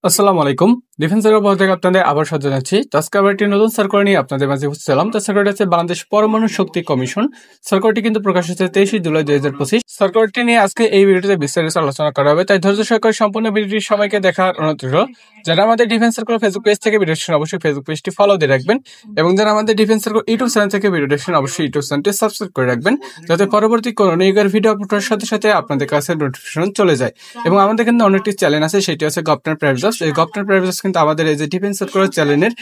আসসালামু আলাইকুম। ডিফেন্স এর পক্ষ থেকে আপনাদের আবার স্বাগত জানাচ্ছি। তো আজকে আবার একটি নতুন সার্কুলার নিয়ে আপনাদের মাঝে উপস্থিত হলাম। তো সার্কুলারটি হচ্ছে বাংলাদেশ পরমাণু শক্তি কমিশন। সার্কুলারটি কিন্তু প্রকাশ হচ্ছে 23 জুলাই 2025। সার্কুলারটি নিয়ে আজকে এই ভিডিওতে বিস্তারিত আলোচনা করা হবে, তাই ধৈর্য সহকারে সম্পূর্ণ ভিডিওটি সবাইকে দেখার অনুরোধ রইল। যারা আমাদের ডিফেন্স সার্কুলার ফেসবুক পেজ থেকে ভিডিও দেখছেন অবশ্যই ফেসবুক পেজটি ফলো দিয়ে রাখবেন, এবং যারা আমাদের ডিফেন্স সার্কুলার ইউটিউব চ্যানেল থেকে ভিডিও দেখছেন অবশ্যই ইউটিউব চ্যানেলটি সাবস্ক্রাইব করে রাখবেন, যাতে পরবর্তী কোনো নিয়োগের ভিডিও আপলোড করার সাথে সাথে আপনাদের কাছে নোটিফিকেশন চলে যায়। এবং আমাদের কিন্তু অনেকটি চ্যানেল আছে, সেটি হচ্ছে গভর্নমেন্ট প্রাইভেট জবস। এই গভর্নমেন্ট প্রাইভেট জবস কিন্তু আমাদের এই যে ডিফেন্স সার্কুলার চ্যানেলের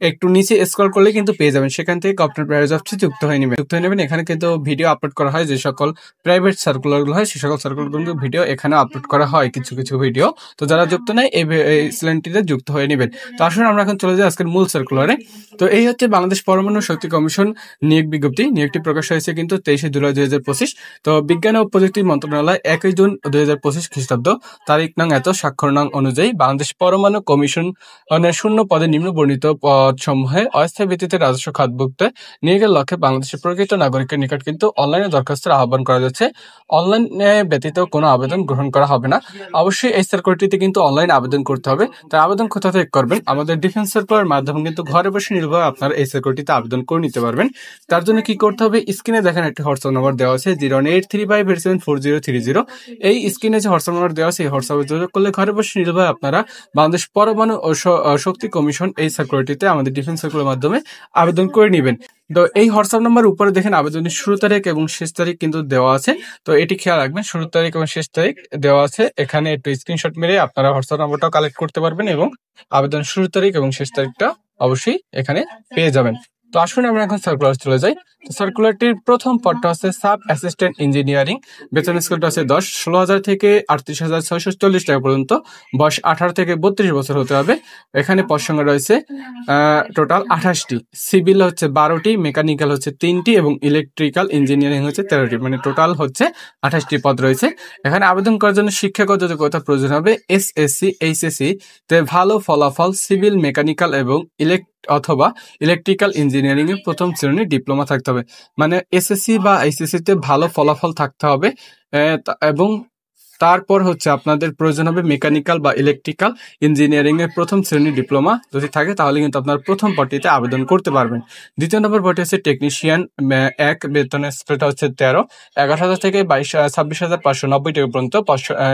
একটু নিচে স্ক্রল করলে কিন্তু পেয়ে যাবেন, সেখান থেকে গভর্নমেন্ট প্রাইভেট জবসটি যুক্ত হয়ে নেবেন। এখানে কিন্তু ভিডিও আপলোড করা হয়, যে সকল প্রাইভেট সার্কুলারগুলো হয় সেই সকল সার্কুলারগুলো ভিডিও এখানে আপলোড করা হয়, কিছু কিছু ভিডিও। তো যারা যুক্ত নাই এই চ্যানেলটিতে যুক্ত হয়ে নেবেন। তো আসুন আমরা এখন চলে যাই আজকের মূল সার্কুলারে। তো এই হচ্ছে বাংলাদেশ পরমাণু শক্তি কমিশন নিয়োগ বিজ্ঞপ্তি। নিয়োগটি প্রকাশ হয়েছে কিন্তু 23 জুলাই 2025। তো বিজ্ঞান ও প্রযুক্তি মন্ত্রণালয় 1 জুন 2025 খ্রিস্টাব্দ তারিখ নং এত স্বাক্ষর নং অনুযায়ী বাংলাদেশ পরমাণু কমিশন শূন্য পদে নিম্ন বর্ণিত পদ সমূহে অস্থায়ী ভিত্তিতে রাজস্ব খাতভুক্তে নিয়োগের লক্ষ্যে বাংলাদেশের প্রকৃত নাগরিকের নিকট কিন্তু অনলাইনে দরখাস্তের আহ্বান করা যাচ্ছে। অনলাইনে ব্যতীত কোনো আবেদন গ্রহণ করা হবে না। অবশ্যই এই সার্কুলারটিতে কিন্তু অনলাইন আবেদন করতে হবে। তাই আবেদন কোথা থেকে করবেন? আমাদের ডিফেন্স সার্কুলার মাধ্যমে কিন্তু ঘরে বসে নির্ভয়ে আপনারা এই সার্কুলারটিতে আবেদন করে নিতে পারবেন। তার জন্য কি করতে হবে? স্ক্রিনে দেখেন একটি হোয়াটসঅ্যাপ নম্বর দেওয়া আছে 01835874030। এই স্ক্রিনে যে হোয়াটসঅ্যাপ নম্বর দেওয়া আছে এই হোয়াটসঅ্যাপে যোগাযোগ করলে ঘরে বসে নির্ভয়ে আপনারা বাংলাদেশ পরমাণু ও শক্তি কমিশন এই সার্কুলারটিতে আমাদের ডিফেন্স সার্কুলার মাধ্যমে আবেদন করে নেবেন। তো এই হোয়াটসঅ্যাপ নাম্বার উপরে দেখেন আবেদনের শুরু তারিখ এবং শেষ তারিখ কিন্তু দেওয়া আছে। তো এটি খেয়াল রাখবেন, শুরু তারিখ এবং শেষ তারিখ দেওয়া আছে। এখানে একটু স্ক্রিনশট মেরে আপনারা হোয়াটসঅ্যাপ নাম্বারটাও কালেক্ট করতে পারবেন, এবং আবেদন শুরু তারিখ এবং শেষ তারিখটা অবশ্যই এখানে পেয়ে যাবেন। তো আসুন আমরা এখন সার্কুলার চলে যাই। তো সার্কুলারটির প্রথম পদটা হচ্ছে সাব অ্যাসিস্ট্যান্ট ইঞ্জিনিয়ারিং। বেতন স্কেলটা আছে 16,000 থেকে 38,640 টাকা পর্যন্ত। বয়স 18 থেকে 32 বছর হতে হবে। এখানে পদ সংখ্যা রয়েছে টোটাল 28টি। সিভিল হচ্ছে 12টি, মেকানিক্যাল হচ্ছে 3টি এবং ইলেকট্রিক্যাল ইঞ্জিনিয়ারিং হচ্ছে 13টি। মানে টোটাল হচ্ছে 28টি পদ রয়েছে। এখানে আবেদন করার জন্য শিক্ষাগত যোগ্যতা প্রয়োজন হবে এসএসসি, এইচএসসি তে ভালো ফলাফল, সিভিল, মেকানিক্যাল এবং অথবা ইলেকট্রিক্যাল ইঞ্জিনিয়ারিং এর প্রথম শ্রেণীর ডিপ্লোমা থাকতে হবে। মানে এসএসসি বা এইচএসসি তে ভালো ফলাফল থাকতে হবে। এবং তারপর হচ্ছে আপনাদের প্রয়োজন হবে মেকানিক্যাল বা ইলেকট্রিক্যাল ইঞ্জিনিয়ারিং এর প্রথম শ্রেণীর ডিপ্লোমা যদি থাকে, তাহলে কিন্তু আপনার প্রথম পদটিতে আবেদন করতে পারবেন। দ্বিতীয় নম্বর পদটি হচ্ছে টেকনিশিয়ান 1। বেতনের স্কেলটা হচ্ছে 13, 11,000 থেকে 26,590 টাকা পর্যন্ত।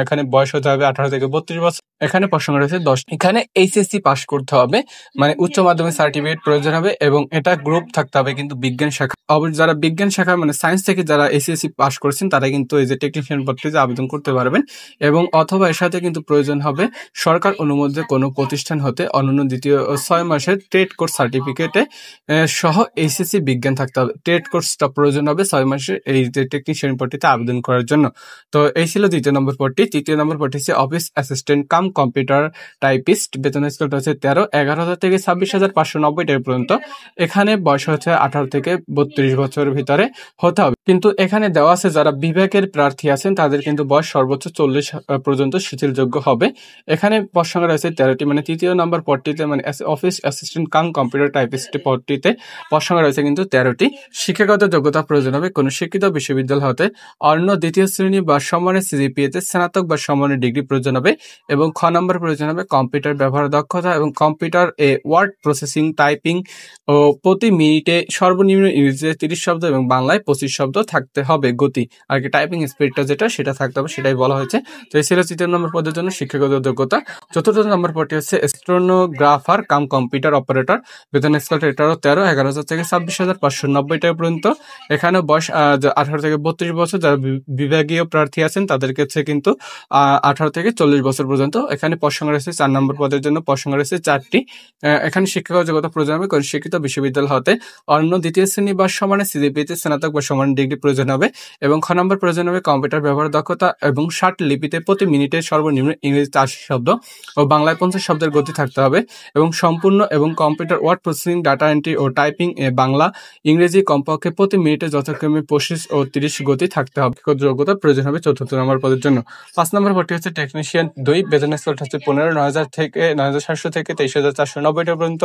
এখানে বয়স হতে হবে 18 থেকে 32 বছর। এখানে পদ সংখ্যা রয়েছে 10। এখানে এইচএসসি পাস করতে হবে, মানে উচ্চ মাধ্যমিক সার্টিফিকেট প্রয়োজন হবে, এবং এটা গ্রুপ থাকতে হবে কিন্তু বিজ্ঞান শাখা। যারা বিজ্ঞান শাখা মানে সায়েন্স থেকে যারা এইচএসসি পাস করেছেন তারা কিন্তু এই যে টেকনিশিয়ান পদটিতে আবেদন করতে পারবেন। এবং অথবা এর সাথে কিন্তু প্রয়োজন হবে সরকার অনুমোদিত কোনো প্রতিষ্ঠান হতে অনন্য দ্বিতীয় 6 মাসের ট্রেড কোর্স সার্টিফিকেটে সহ এইচএসসি বিজ্ঞান থাকতে হবে। ট্রেড কোর্সটা প্রয়োজন হবে 6 মাসের এই যে টেকনিশিয়ান পদটিতে আবেদন করার জন্য। তো এই ছিল দ্বিতীয় নম্বর পদটি। তৃতীয় নম্বর পদটি হচ্ছে office assistant cum computer typist. বেতনের স্কেলটা হচ্ছে 13, 11,000 থেকে 26,590 টাকা পর্যন্ত। এখানে বয়স হচ্ছে 18 থেকে 32 বছরের ভিতরে হতে হবে। কিন্তু এখানে দেওয়া আছে যারা বিভাগের প্রার্থী আছেন তাদের কিন্তু বয়স সর্বোচ্চ 40 পর্যন্ত শিথিলযোগ্য হবে। এখানে পদ সংখ্যা রয়েছে 13টি। মানে তৃতীয় নম্বর পদটিতে মানে office assistant cum computer typist পদটিতে পদ সংখ্যা রয়েছে কিন্তু 13টি। শিক্ষাগত যোগ্যতা প্রয়োজন হবে কোনো শিক্ষিত বিশ্ববিদ্যালয় হতে অন্য দ্বিতীয় শ্রেণী বা সমানের সিজিপিএতে স্নাতক বা সমানের ডিগ্রি প্রয়োজন হবে। এবং খ নম্বর প্রয়োজন হবে কম্পিউটার ব্যবহার দক্ষতা এবং কম্পিউটার ওয়ার্ড প্রসেসিং টাইপিং ও প্রতি মিনিটে সর্বনিম্ন ইংরেজিতে 30 শব্দ এবং বাংলায় 25 শব্দ থাকতে হবে। গতি আর কি টাইপিং স্পিডটা সেটা থাকতে হবে, সেটাই বলা হয়েছে। তো এই ছিল তৃতীয় নম্বর পদের জন্য শিক্ষাগত যোগ্যতা। চতুর্থ নম্বর পদটি হচ্ছে স্টেনোগ্রাফার কাম কম্পিউটার অপারেটর। বেতন স্কেলটা এটারও 13, 11,000 থেকে 26,590 টাকা পর্যন্ত। এখানে বয়স 18 থেকে 32 বছর। যারা বিভাগীয় প্রার্থী আছেন তাদের কাছে কিন্তু 18 থেকে 40 বছর পর্যন্ত। এখানে পদ সংখ্যা রয়েছে 4 নম্বর পদের জন্য পদ সংখ্যা রয়েছে 4টি। এখানে শিক্ষাগত যোগ্যতা প্রয়োজন হবে কোন শিক্ষিত বিশ্ববিদ্যালয় হতে অন্য দ্বিতীয় শ্রেণী বা সমানের সিজিপিএতে স্নাতক বা সমান ডিগ্রি প্রয়োজন হবে। এবং খ নম্বর প্রয়োজন হবে কম্পিউটার ব্যবহার দক্ষতা এবং 60 লিপিতে প্রতি মিনিটে সর্বনিম্ন ইংরেজিতে 80 শব্দ ও বাংলায় 50 শব্দের গতি থাকতে হবে। এবং সম্পূর্ণ এবং computer word processing data entry ও টাইপিং বাংলা ইংরেজি কমপক্ষে প্রতি মিনিটে যথাক্রমে 25 ও 30 গতি থাকতে হবে। যোগ্যতা প্রয়োজন হবে চতুর্থ নম্বর পদের জন্য। 5 নম্বর পদটি হচ্ছে টেকনিশিয়ান 2। বেতন স্কেলটা হচ্ছে 15, 9,000 থেকে 9,700 থেকে 23,490 টাকা পর্যন্ত।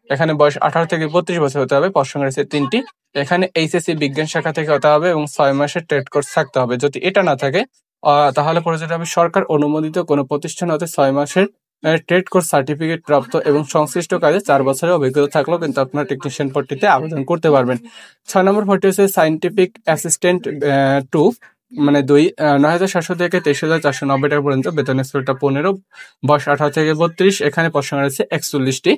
এখানে বয়স 18 থেকে 32 বছর হতে হবে। পদ সংখ্যা রয়েছে 3টি। এখানে এইচএসসি বিজ্ঞান শাখা থেকে হতে হবে এবং 6 মাসের ট্রেড কোর্স থাকতে হবে। যদি এটা না থাকে তাহলে প্রয়োজন হবে সরকার অনুমোদিত কোনো প্রতিষ্ঠান হতে 6 মাসের ট্রেড কোর্স সার্টিফিকেট প্রাপ্ত এবং সংশ্লিষ্ট কাজে 4 বছরের অভিজ্ঞতা থাকলেও কিন্তু আপনার টেকনিশিয়ান পদটিতে আবেদন করতে পারবেন। 6 নম্বর পদটি হচ্ছে সায়েন্টিফিক অ্যাসিস্ট্যান্ট 2, মানে 2, 9,700 থেকে 23,490 টাকা পর্যন্ত, বেতন স্কেলটা 15, বয়স 18 থেকে 32, এখানে পদ সংখ্যা রয়েছে 41টি।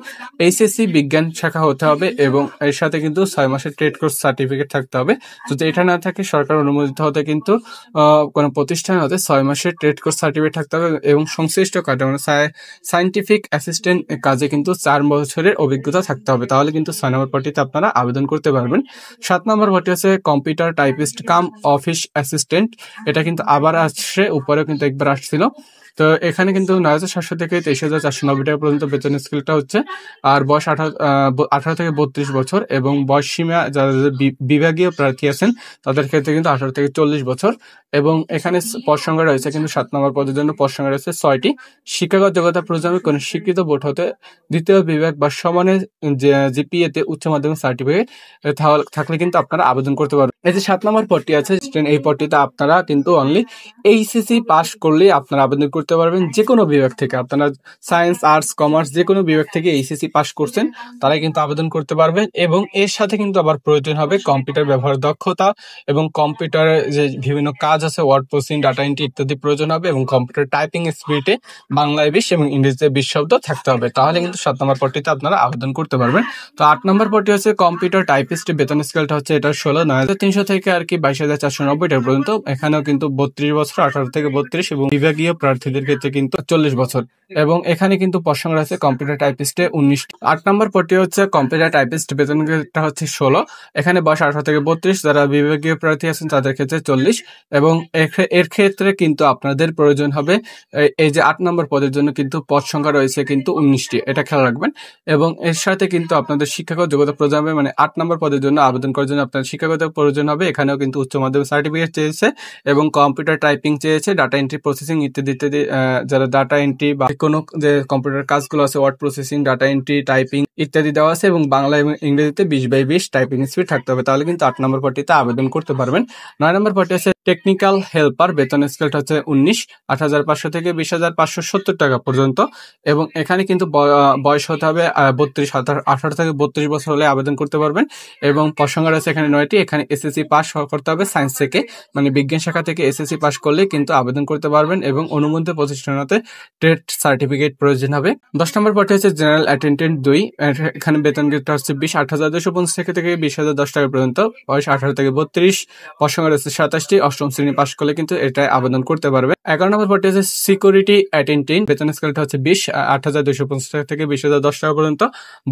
এইচএসসি বিজ্ঞান শাখা হতে হবে এবং এর সাথে কিন্তু 6 মাসের ট্রেড কোর্স সার্টিফিকেট থাকতে হবে। যদি এটা না থাকে, সরকার অনুমোদিত হতে কিন্তু কোনো প্রতিষ্ঠান হতে 6 মাসের ট্রেড কোর্স সার্টিফিকেট থাকতে হবে এবং সংশ্লিষ্ট কাজে মানে সায়েন্টিফিক অ্যাসিস্ট্যান্ট কাজে কিন্তু 4 বছরের অভিজ্ঞতা থাকতে হবে। তাহলে কিন্তু 6 নম্বর পদটিতে আপনারা আবেদন করতে পারবেন। 7 নম্বর পদটি হচ্ছে কম্পিউটার টাইপিস্ট কাম অফিস অ্যাসিস্ট্যান্ট। এটা কিন্তু আবার আসছে, উপরেও কিন্তু একবার আসছিল। তো এখানে কিন্তু 9,700 থেকে 23,490 টাকা পর্যন্ত বেতন স্কেলটা হচ্ছে। আর বয়স 18 থেকে 32 বছর এবং বয়স সীমা যারা বিভাগীয় প্রার্থী আছেন তাদের ক্ষেত্রে কিন্তু 18 থেকে 40 বছর। এবং এখানে পদ সংখ্যা রয়েছে কিন্তু 7 নম্বর পদের জন্য পদ সংখ্যা রয়েছে 6টি। শিক্ষাগত যোগ্যতা প্রয়োজন কোন শিক্ষিত বোর্ড হতে দ্বিতীয় বিভাগ বা সমানের জিপিএ তে উচ্চ মাধ্যমিক সার্টিফিকেট থাকলে কিন্তু আপনারা আবেদন করতে পারবেন। এই যে 7 নম্বর পদটি আছে, এই পদটিতে আপনারা কিন্তু অনলি এইচএসসি পাস করলেই আপনারা আবেদন করতে পারবেন। যে কোনো বিভাগ থেকে, আপনারা সায়েন্স, আর্টস, কমার্স যে কোনো বিভাগ থেকে এইচএসসি পাস করছেন তারাই কিন্তু আবেদন করতে পারবেন। এবং এর সাথে কিন্তু আবার প্রয়োজন হবে কম্পিউটার ব্যবহার দক্ষতা এবং কম্পিউটারে যে বিভিন্ন কাজ আছে, ওয়ার্ড প্রসেসিং, ডাটা এন্ট্রি ইত্যাদি প্রয়োজন হবে এবং কম্পিউটার টাইপিং স্পিডে বাংলায় 20 এবং ইংরেজিতে 20 শব্দ থাকতে হবে। তাহলে কিন্তু 7 নম্বর পদটিতে আপনারা আবেদন করতে পারবেন। তো 8 নম্বর পদটি হচ্ছে কম্পিউটার টাইপিস্ট, বেতন স্কেলটা হচ্ছে এটা 16,9,300 থেকে আর কি 22,490 টাকা পর্যন্ত। এখানেও কিন্তু 32 বছর, 18 থেকে 32 এবং বিভাগীয় প্রার্থীদের ক্ষেত্রে কিন্তু 40 বছর। এবং এখানে কিন্তু পদ সংখ্যা আছে কম্পিউটার টাইপিস্টে 19টি। 8 নম্বর পদটি হচ্ছে কম্পিউটার টাইপিস্ট, বেতনটা হচ্ছে 16। এখানে বয়স 18 থেকে 32, যারা বিভাগীয় প্রার্থী আছেন তাদের ক্ষেত্রে 40। এবং এর ক্ষেত্রে কিন্তু আপনাদের প্রয়োজন হবে এই যে 8 নম্বর পদের জন্য কিন্তু পদ সংখ্যা রয়েছে কিন্তু 19টি, এটা খেয়াল রাখবেন। এবং এর সাথে কিন্তু আপনাদের শিক্ষাগত যোগ্যতা প্রয়োজন হবে, মানে 8 নম্বর পদের জন্য আবেদন করার জন্য আপনার শিক্ষাগত প্রয়োজন হবে। এখানেও কিন্তু উচ্চ মাধ্যমিক সার্টিফিকেট চেয়েছে এবং কম্পিউটার টাইপিং চেয়েছে, ডাটা এন্ট্রি প্রসেসিং ইত্যাদি ইত্যাদি। যারা ডাটা এন্ট্রি বা কোনো যে কম্পিউটার কাজগুলো আছে, word processing, data entry, typing ইত্যাদি দেওয়া আছে এবং বাংলা এবং ইংরেজিতে 20/20 টাইপিং স্পিড থাকতে হবে। তাহলে কিন্তু 8 নম্বর পদটিতে আবেদন করতে পারবেন। 9 নম্বর পদটি আছে টেকনিক্যাল হেল্পার, বেতন স্কেলটা হচ্ছে 19, 8,500 থেকে 20,570 টাকা পর্যন্ত। এবং এখানে কিন্তু বয়স হতে হবে 32, 18 থেকে 32 বছর হলে আবেদন করতে পারবেন। এবং পদ সংখ্যা রয়েছে এখানে 9টি। এখানে এসএসসি পাস করতে হবে সায়েন্স থেকে, মানে বিজ্ঞান শাখা থেকে এসএসসি পাস করলে কিন্তু আবেদন করতে পারবেন এবং অনুমোদিত প্রতিষ্ঠানতে ট্রেড সার্টিফিকেট প্রয়োজন হবে। 10 নম্বর পদটি হচ্ছে জেনারেল অ্যাটেন্ডেন্ট 2, এখানে বেতন হচ্ছে 8,250 থেকে 20,010 টাকা পর্যন্ত। বয়স 18 থেকে 32, পদ সংখ্যা রয়েছে 27টি। 8ম শ্রেণী পাস করলে কিন্তু এটাই আবেদন করতে পারবে। 11 নম্বর পদটি হচ্ছে সিকিউরিটি অ্যাটেন্ডেন্ট, বেতন স্কেলটা হচ্ছে 8,250 টাকা থেকে 20,010 টাকা পর্যন্ত।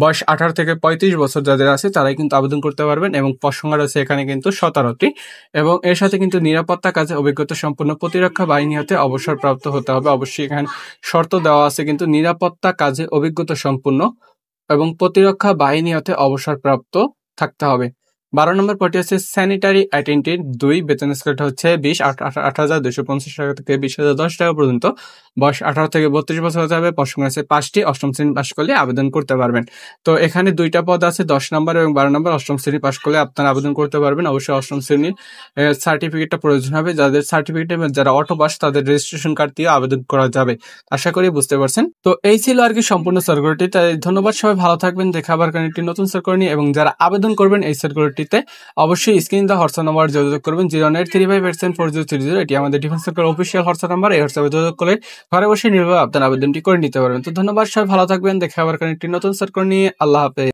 বয়স 18 থেকে 35 বছর যাদের আছে তারাই কিন্তু আবেদন করতে পারবেন এবং পদ সংখ্যা রয়েছে এখানে কিন্তু 17টি। এবং এর সাথে কিন্তু নিরাপত্তা কাজে অভিজ্ঞতা সম্পন্ন প্রতিরক্ষা বাহিনী হতে অবসরপ্রাপ্ত হতে হবে। অবশ্যই এখানে শর্ত দেওয়া আছে কিন্তু নিরাপত্তা কাজে অভিজ্ঞতা সম্পন্ন এবং প্রতিরক্ষা বাহিনী হতে অবসরপ্রাপ্ত থাকতে হবে। 12 নম্বর পদটি হচ্ছে স্যানিটারি অ্যাটেন্ডেন্ট 2, বেতন স্কেলটা হচ্ছে 8,250 টাকা থেকে 20,010 টাকা পর্যন্ত। বয়স 18 থেকে 32 বছর হতে হবে। পদ সংখ্যা আছে 5টি। 8ম শ্রেণী পাস করলে আবেদন করতে পারবেন। তো এখানে 2টা পদ আছে, 10 নম্বর এবং 12 নম্বর। 8ম শ্রেণী পাস করলে আপনারা আবেদন করতে পারবেন। অবশ্যই 8ম শ্রেণীর সার্টিফিকেটটা প্রয়োজন হবে। যাদের সার্টিফিকেট, যারা অটো পাস, তাদের রেজিস্ট্রেশন কার্ড দিয়ে আবেদন করা যাবে। আশা করি বুঝতে পারছেন। তো এই ছিল আর কি সম্পূর্ণ সার্কুলারটি। তাই ধন্যবাদ, সবাই ভালো থাকবেন। দেখা আবার একটি নতুন সার্কুলার নিয়ে। এবং যারা আবেদন করবেন এই সার্কুলারটিতে অবশ্যই স্ক্রিন দা হোয়াটসঅ্যাপ নাম্বার যোগাযোগ করবেন 09835874030। এটি আমাদের defence circular official WhatsApp number. এই হোয়াটসঅ্যাপে যোগাযোগ করে ঘরে বসে নির্ভয়ে আপনার আবেদনটি করে নিতে পারবেন। তো ধন্যবাদ, সবাই ভালো থাকবেন। দেখা আবার একটি নতুন সার্কুলার নিয়ে। আল্লাহ হাফেজ।